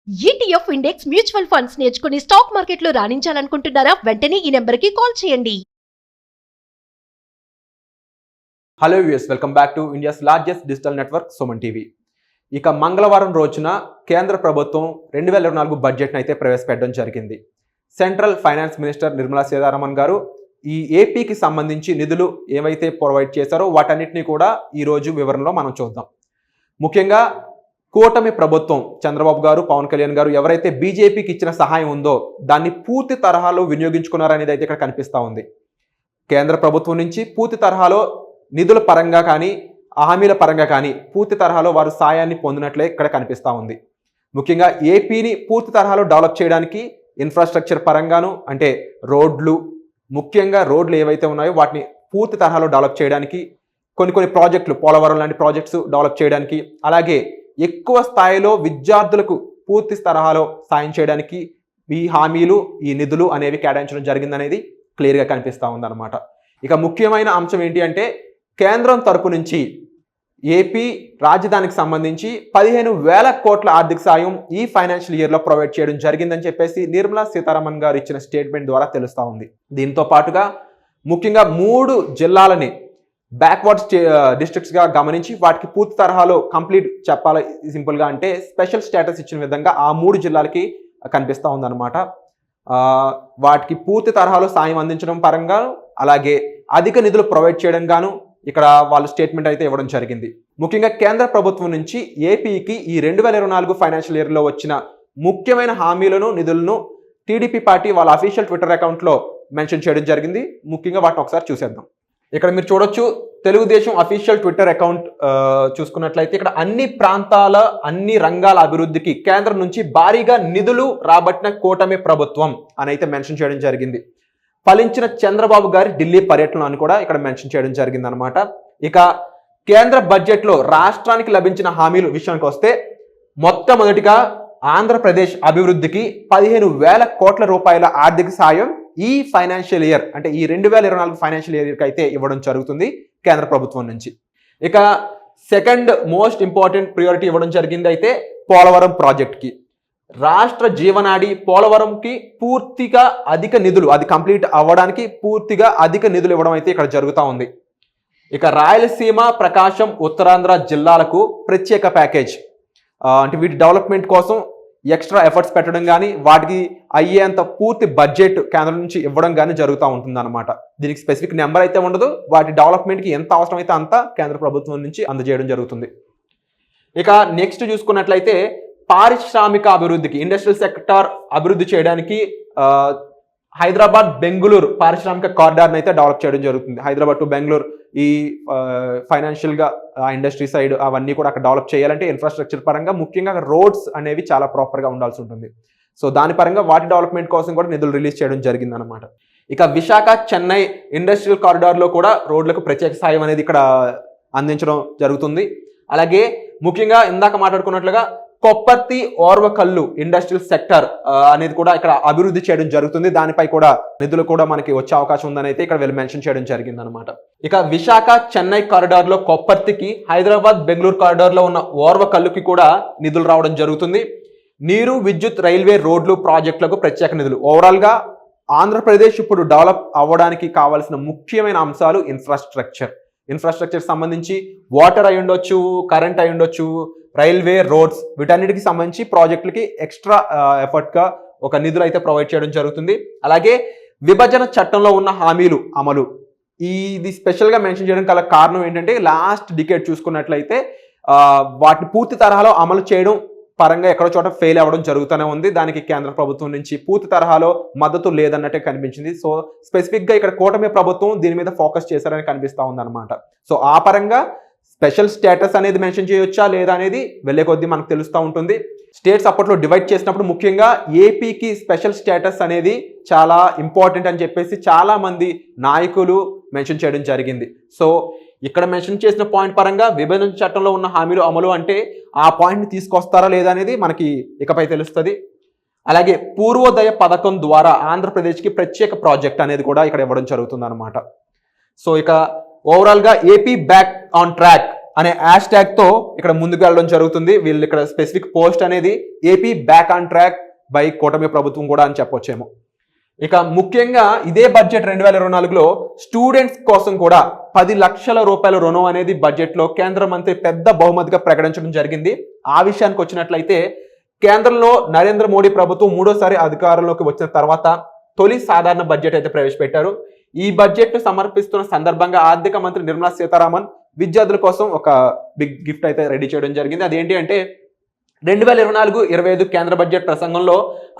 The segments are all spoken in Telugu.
ఈటీఎఫ్ ఇండెక్స్ మ్యూచువల్ ఫండ్స్ నేర్చుకుని స్టాక్ మార్కెట్లో రాణించాలనుకుంటున్నారా? వెంటనే ఈ నెంబర్కి కాల్ చేయండి. Hello viewers, welcome back to India's largest digital network Suman TV. ఇక మంగళవారం రోజున కేంద్ర ప్రభుత్వం 2024 బడ్జెట్ను అయితే ప్రవేశపెట్టడం జరిగింది. Central finance minister Nirmala Sitharaman గారు ఈ ఏపీకి సంబంధించి నిధులు ఏవైతే ప్రొవైడ్ చేశారో వాటన్నిటిని కూడా ఈరోజు వివరణలో మనం చూద్దాం. ముఖ్యంగా కూటమి ప్రభుత్వం చంద్రబాబు గారు, పవన్ కళ్యాణ్ గారు ఎవరైతే బీజేపీకి ఇచ్చిన సహాయం ఉందో దాన్ని పూర్తి తరహాలో వినియోగించుకున్నారనేది అయితే ఇక్కడ కనిపిస్తూ ఉంది. కేంద్ర ప్రభుత్వం నుంచి పూర్తి తరహాలో నిధుల పరంగా కానీ హామీల పరంగా కానీ పూర్తి తరహాలో వారు సాయాన్ని పొందినట్లే ఇక్కడ కనిపిస్తూ ఉంది. ముఖ్యంగా ఏపీని పూర్తి తరహాలో డెవలప్ చేయడానికి ఇన్ఫ్రాస్ట్రక్చర్ పరంగాను, అంటే రోడ్లు, ముఖ్యంగా రోడ్లు ఏవైతే ఉన్నాయో వాటిని పూర్తి తరహాలో డెవలప్ చేయడానికి, కొన్ని ప్రాజెక్టులు, పోలవరం లాంటి ప్రాజెక్ట్స్ డెవలప్ చేయడానికి, అలాగే ఎక్కువ స్థాయిలో విద్యార్థులకు పూర్తి తరహాలో సాయం చేయడానికి ఈ హామీలు, ఈ నిధులు అనేవి కేటాయించడం జరిగిందనేది క్లియర్గా కనిపిస్తూ ఉందన్నమాట. ఇక ముఖ్యమైన అంశం ఏంటి అంటే కేంద్రం తరపు నుంచి ఏపీ రాజధానికి సంబంధించి 15,000 కోట్ల ఆర్థిక సాయం ఈ ఫైనాన్షియల్ ఇయర్లో ప్రొవైడ్ చేయడం జరిగిందని చెప్పేసి నిర్మలా సీతారామన్ గారు ఇచ్చిన స్టేట్మెంట్ ద్వారా తెలుస్తూ ఉంది. దీంతో పాటుగా ముఖ్యంగా 3 జిల్లాలని బ్యాక్వర్డ్ డిస్ట్రిక్ట్స్గా గమనించి వాటికి పూర్తి తరహాలో కంప్లీట్ చెప్పాలి సింపుల్గా అంటే స్పెషల్ స్టేటస్ ఇచ్చిన విధంగా ఆ 3 జిల్లాలకి కనిపిస్తూ ఉందన్నమాట. వాటికి పూర్తి తరహాలో సాయం అందించడం పరంగా, అలాగే అధిక నిధులు ప్రొవైడ్ చేయడం గాను ఇక్కడ వాళ్ళు స్టేట్మెంట్ అయితే ఇవ్వడం జరిగింది. ముఖ్యంగా కేంద్ర ప్రభుత్వం నుంచి ఏపీకి ఈ 2024 ఫైనాన్షియల్ ఇయర్లో వచ్చిన ముఖ్యమైన హామీలను, నిధులను టీడీపీ పార్టీ వాళ్ళ అఫీషియల్ ట్విట్టర్ అకౌంట్లో మెన్షన్ చేయడం జరిగింది. ముఖ్యంగా వాటిని ఒకసారి చూసేద్దాం. ఇక్కడ మీరు చూడొచ్చు, తెలుగుదేశం అఫీషియల్ ట్విట్టర్ అకౌంట్ చూసుకున్నట్లయితే ఇక్కడ అన్ని ప్రాంతాల, అన్ని రంగాల అభివృద్ధికి కేంద్రం నుంచి భారీగా నిధులు రాబట్టిన కూటమి ప్రభుత్వం అని అయితే మెన్షన్ చేయడం జరిగింది. ఫలించిన చంద్రబాబు గారి ఢిల్లీ పర్యటన అని కూడా ఇక్కడ మెన్షన్ చేయడం జరిగింది అనమాట. ఇక కేంద్ర బడ్జెట్లో రాష్ట్రానికి లభించిన హామీల విషయానికి వస్తే మొట్టమొదటిగా ఆంధ్రప్రదేశ్ అభివృద్ధికి 15,000 కోట్ల రూపాయల ఆర్థిక సాయం ఈ ఫైనాన్షియల్ ఇయర్, అంటే ఈ 2024 ఫైనాన్షియల్ ఇయర్కి అయితే ఇవ్వడం జరుగుతుంది కేంద్ర ప్రభుత్వం నుంచి. ఇక సెకండ్ మోస్ట్ ఇంపార్టెంట్ ప్రియారిటీ ఇవ్వడం జరిగింది అయితే పోలవరం ప్రాజెక్ట్కి. రాష్ట్ర జీవనాడి పోలవరంకి పూర్తిగా అధిక నిధులు, అది కంప్లీట్ అవ్వడానికి పూర్తిగా అధిక నిధులు ఇవ్వడం అయితే ఇక్కడ జరుగుతూ ఉంది. ఇక రాయలసీమ, ప్రకాశం, ఉత్తరాంధ్ర జిల్లాలకు ప్రత్యేక ప్యాకేజ్, అంటే వీటి డెవలప్మెంట్ కోసం ఎక్స్ట్రా ఎఫర్ట్స్ పెట్టడం కానీ, వాటికి అయ్యేంత పూర్తి బడ్జెట్ కేంద్రం నుంచి ఇవ్వడం కానీ జరుగుతూ ఉంటుంది అనమాట. దీనికి స్పెసిఫిక్ నెంబర్ అయితే ఉండదు, వాటి డెవలప్మెంట్కి ఎంత అవసరమైతే అంత కేంద్ర ప్రభుత్వం నుంచి అందజేయడం జరుగుతుంది. ఇక నెక్స్ట్ చూసుకున్నట్లయితే పారిశ్రామిక అభివృద్ధికి, ఇండస్ట్రియల్ సెక్టార్ అభివృద్ధి చేయడానికి హైదరాబాద్ బెంగళూరు పారిశ్రామిక కారిడార్ని అయితే డెవలప్ చేయడం జరుగుతుంది. హైదరాబాద్ టు బెంగళూరు ఈ ఫైనాన్షియల్గా ఇండస్ట్రీ సైడ్ అవన్నీ కూడా అక్కడ డెవలప్ చేయాలంటే ఇన్ఫ్రాస్ట్రక్చర్ పరంగా ముఖ్యంగా రోడ్స్ అనేవి చాలా ప్రాపర్గా ఉండాల్సి ఉంటుంది. సో దాని పరంగా వాటి డెవలప్మెంట్ కోసం కూడా నిధులు రిలీజ్ చేయడం జరిగింది అనమాట. ఇక విశాఖ, చెన్నై ఇండస్ట్రియల్ కారిడార్లో కూడా రోడ్లకు ప్రత్యేక సాయం అనేది ఇక్కడ అందించడం జరుగుతుంది. అలాగే ముఖ్యంగా ఇందాక మాట్లాడుకున్నట్లుగా కొప్పర్తి, ఓర్వకల్లు ఇండస్ట్రియల్ సెక్టర్ అనేది కూడా ఇక్కడ అభివృద్ధి చేయడం జరుగుతుంది. దానిపై కూడా నిధులు కూడా మనకి వచ్చే అవకాశం ఉందని అయితే ఇక్కడ వీళ్ళు మెన్షన్ చేయడం జరిగింది అనమాట. ఇక విశాఖ, చెన్నై కారిడార్లో కొప్పర్తికి, హైదరాబాద్ బెంగళూరు కారిడార్లో ఉన్న ఓర్వకల్లుకి కూడా నిధులు రావడం జరుగుతుంది. నీరు, విద్యుత్, రైల్వే, రోడ్లు ప్రాజెక్టులకు ప్రత్యేక నిధులు. ఓవరాల్గా ఆంధ్రప్రదేశ్ ఇప్పుడు డెవలప్ అవ్వడానికి కావాల్సిన ముఖ్యమైన అంశాలు ఇన్ఫ్రాస్ట్రక్చర్ సంబంధించి వాటర్ అయి ఉండొచ్చు, కరెంట్ అయి ఉండొచ్చు, రైల్వే, రోడ్స్, వీటన్నిటికి సంబంధించి ప్రాజెక్టులకి ఎక్స్ట్రా ఎఫర్ట్గా ఒక నిధులు అయితే ప్రొవైడ్ చేయడం జరుగుతుంది. అలాగే విభజన చట్టంలో ఉన్న హామీలు అమలు, ఇది స్పెషల్గా మెన్షన్ చేయడం గల కారణం ఏంటంటే లాస్ట్ డికేడ్ చూసుకున్నట్లయితే వాటిని పూర్తి తరహాలో అమలు చేయడం పరంగా ఎక్కడో చోట ఫెయిల్ అవ్వడం జరుగుతూనే ఉంది. దానికి కేంద్ర ప్రభుత్వం నుంచి పూర్తి తరహాలో మద్దతు లేదన్నట్టే కనిపించింది. సో స్పెసిఫిక్గా ఇక్కడ కూటమి ప్రభుత్వం దీని మీద ఫోకస్ చేశారని కనిపిస్తూ ఉందన్నమాట. సో ఆ పరంగా స్పెషల్ స్టేటస్ అనేది మెన్షన్ చేయొచ్చా లేదా అనేది వెళ్ళే కొద్దీ మనకు తెలుస్తూ ఉంటుంది. స్టేట్స్ అప్పట్లో డివైడ్ చేసినప్పుడు ముఖ్యంగా ఏపీకి స్పెషల్ స్టేటస్ అనేది చాలా ఇంపార్టెంట్ అని చెప్పేసి చాలా మంది నాయకులు మెన్షన్ చేయడం జరిగింది. సో ఇక్కడ మెన్షన్ చేసిన పాయింట్ పరంగా విభజన చట్టంలో ఉన్న హామీలు అమలు అంటే ఆ పాయింట్ని తీసుకొస్తారా లేదా అనేది మనకి ఇకపై తెలుస్తుంది. అలాగే పూర్వోదయ పథకం ద్వారా ఆంధ్రప్రదేశ్కి ప్రత్యేక ప్రాజెక్ట్ అనేది కూడా ఇక్కడ ఇవ్వడం జరుగుతుంది అనమాట. సో ఇక ఓవరాల్గా ఏపీ బ్యాక్ ఆన్ ట్రాక్ అనే హ్యాష్ ట్యాగ్ తో ఇక్కడ ముందుకు వెళ్ళడం జరుగుతుంది. వీళ్ళు ఇక్కడ స్పెసిఫిక్ పోస్ట్ అనేది AP back on track by కూటమి ప్రభుత్వం కూడా అని చెప్పొచ్చేమో. ఇక ముఖ్యంగా ఇదే బడ్జెట్ 2024లో స్టూడెంట్స్ కోసం కూడా 10 లక్షల రూపాయల రుణం అనేది బడ్జెట్ లో కేంద్ర మంత్రి పెద్ద బహుమతిగా ప్రకటించడం జరిగింది. ఆ విషయానికి వచ్చినట్లయితే కేంద్రంలో నరేంద్ర మోడీ ప్రభుత్వం 3వ సారి అధికారంలోకి వచ్చిన తర్వాత తొలి సాధారణ బడ్జెట్ అయితే ప్రవేశపెట్టారు. ఈ బడ్జెట్ సమర్పిస్తున్న సందర్భంగా ఆర్థిక మంత్రి నిర్మలా సీతారామన్ విద్యార్థుల కోసం ఒక బిగ్ గిఫ్ట్ అయితే రెడీ చేయడం జరిగింది. అదేంటి అంటే 2024-25 కేంద్ర బడ్జెట్ ప్రసంగంలో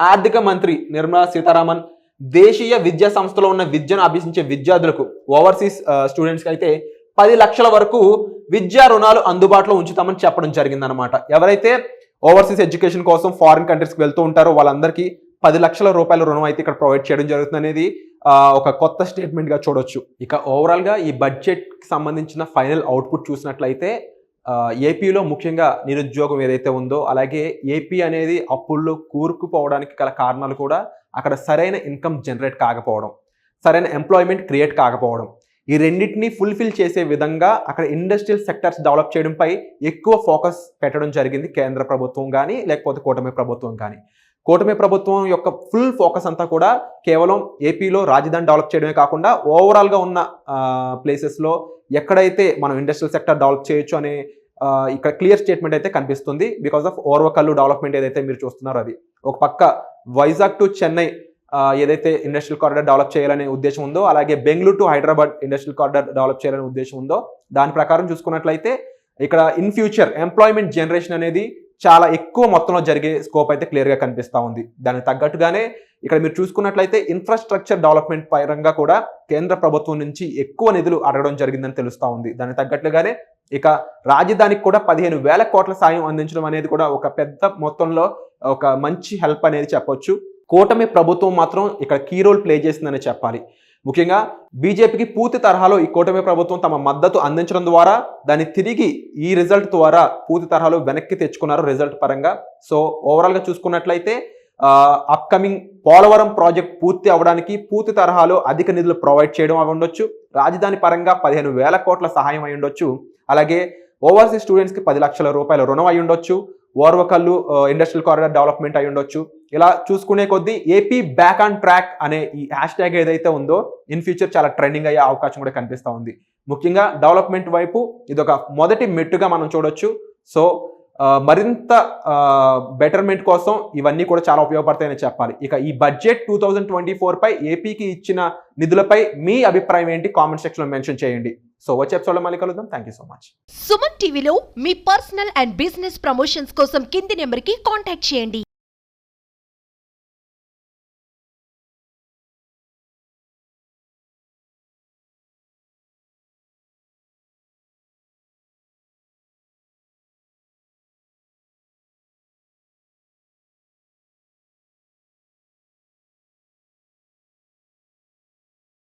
ఆర్థిక మంత్రి నిర్మలా సీతారామన్ దేశీయ విద్యా సంస్థలో ఉన్న విద్యను అభ్యసించే విద్యార్థులకు ఓవర్సీస్ స్టూడెంట్స్కి అయితే 10 లక్షల వరకు విద్యా రుణాలు అందుబాటులో ఉంచుతామని చెప్పడం జరిగిందనమాట. ఎవరైతే ఓవర్సీస్ ఎడ్యుకేషన్ కోసం ఫారిన్ కంట్రీస్కి వెళ్తూ ఉంటారో వాళ్ళందరికీ 10 లక్షల రూపాయల రుణం అయితే ఇక్కడ ప్రొవైడ్ చేయడం జరుగుతుంది అనేది ఒక కొత్త స్టేట్మెంట్ గా చూడొచ్చు. ఇక ఓవరాల్ గా ఈ బడ్జెట్ కి సంబంధించిన ఫైనల్ అవుట్పుట్ చూసినట్లయితే ఏపీలో ముఖ్యంగా నిరుద్యోగం ఏదైతే ఉందో, అలాగే ఏపీ అనేది అప్పుల్లో కూరుకుపోవడానికి గల కారణాలు కూడా అక్కడ సరైన ఇన్కమ్ జనరేట్ కాకపోవడం, సరైన ఎంప్లాయ్మెంట్ క్రియేట్ కాకపోవడం, ఈ రెండింటినీ ఫుల్ఫిల్ చేసే విధంగా అక్కడ ఇండస్ట్రియల్ సెక్టర్స్ డెవలప్ చేయడంపై ఎక్కువ ఫోకస్ పెట్టడం జరిగింది కేంద్ర ప్రభుత్వం కానీ లేకపోతే కూటమి ప్రభుత్వం కానీ. కూటమి ప్రభుత్వం యొక్క ఫుల్ ఫోకస్ అంతా కూడా కేవలం ఏపీలో రాజధాని డెవలప్ చేయడమే కాకుండా ఓవరాల్గా ఉన్న ప్లేసెస్లో ఎక్కడైతే మనం ఇండస్ట్రియల్ సెక్టర్ డెవలప్ చేయొచ్చు అనే ఇక్కడ క్లియర్ స్టేట్మెంట్ అయితే కనిపిస్తుంది. బికాస్ ఆఫ్ ఓర్వకల్లు డెవలప్మెంట్ ఏదైతే మీరు చూస్తున్నారో అది. ఒక పక్క వైజాగ్ టు చెన్నై ఏదైతే ఇండస్ట్రియల్ కారిడార్ డెవలప్ చేయాలనే ఉద్దేశం ఉందో, అలాగే Bengaluru to Hyderabad industrial corridor develop చేయాలనే ఉద్దేశం ఉందో, దాని ప్రకారం చూసుకున్నట్లయితే ఇక్కడ ఇన్ ఫ్యూచర్ ఎంప్లాయ్మెంట్ జనరేషన్ అనేది చాలా ఎక్కువ మొత్తంలో జరిగే స్కోప్ అయితే క్లియర్గా కనిపిస్తూ ఉంది. దానికి తగ్గట్టుగానే ఇక్కడ మీరు చూసుకున్నట్లయితే ఇన్ఫ్రాస్ట్రక్చర్ డెవలప్మెంట్ పరంగా కూడా కేంద్ర ప్రభుత్వం నుంచి ఎక్కువ నిధులు అడగడం జరిగిందని తెలుస్తూ ఉంది. దానికి తగ్గట్లుగానే ఇక రాజధానికి కూడా 15,000 కోట్ల సాయం అందించడం అనేది కూడా ఒక పెద్ద మొత్తంలో ఒక మంచి హెల్ప్ అనేది చెప్పొచ్చు. కూటమి ప్రభుత్వం మాత్రం ఇక్కడ కీ రోల్ ప్లే చేసిందని చెప్పాలి. ముఖ్యంగా బీజేపీకి పూర్తి తరహాలో ఈ కూటమి ప్రభుత్వం తమ మద్దతు అందించడం ద్వారా దాన్ని తిరిగి ఈ రిజల్ట్ ద్వారా పూర్తి తరహాలో వెనక్కి తెచ్చుకున్నారు రిజల్ట్ పరంగా. సో ఓవరాల్గా చూసుకున్నట్లయితే అప్కమింగ్ పోలవరం ప్రాజెక్ట్ పూర్తి అవడానికి పూర్తి తరహాలో అధిక నిధులు ప్రొవైడ్ చేయడం అవి ఉండొచ్చు, రాజధాని పరంగా 15,000 కోట్ల సహాయం అయి ఉండొచ్చు, అలాగే ఓవర్సీస్ స్టూడెంట్స్కి 10 లక్షల రూపాయల రుణం అయి ఉండొచ్చు, ఓర్వకల్లు ఇండస్ట్రియల్ కారిడార్ డెవలప్మెంట్ అయి ఉండొచ్చు. ఇలా చూసుకునే కొద్దీ ఏపీ బ్యాక్ ఆన్ ట్రాక్ అనే ఈ హ్యాష్ ట్యాగ్ ఏదైతే ఉందో ఇన్ ఫ్యూచర్ చాలా ట్రెండింగ్ అయ్యే అవకాశం కూడా కనిపిస్తూ ఉంది. ముఖ్యంగా డెవలప్మెంట్ వైపు ఇది ఒక మొదటి మెట్టుగా మనం చూడొచ్చు. సో మరింత బెటర్మెంట్ కోసం ఇవన్నీ కూడా చాలా ఉపయోగపడతాయని చెప్పాలి. ఇక ఈ బడ్జెట్ 2024 పై ఏపీకి ఇచ్చిన నిధులపై మీ అభిప్రాయం ఏంటి కామెంట్ సెక్షన్ లో మెన్షన్ చేయండి. సో వచ్చే ఎపిసోడ్లో మళ్ళీ కలుద్దాం. Thank you so much. Suman టీవీలో మీ పర్సనల్ అండ్ బిజినెస్ ప్రమోషన్స్ కోసం కింది నెంబర్కి కాంటాక్ట్ చేయండి.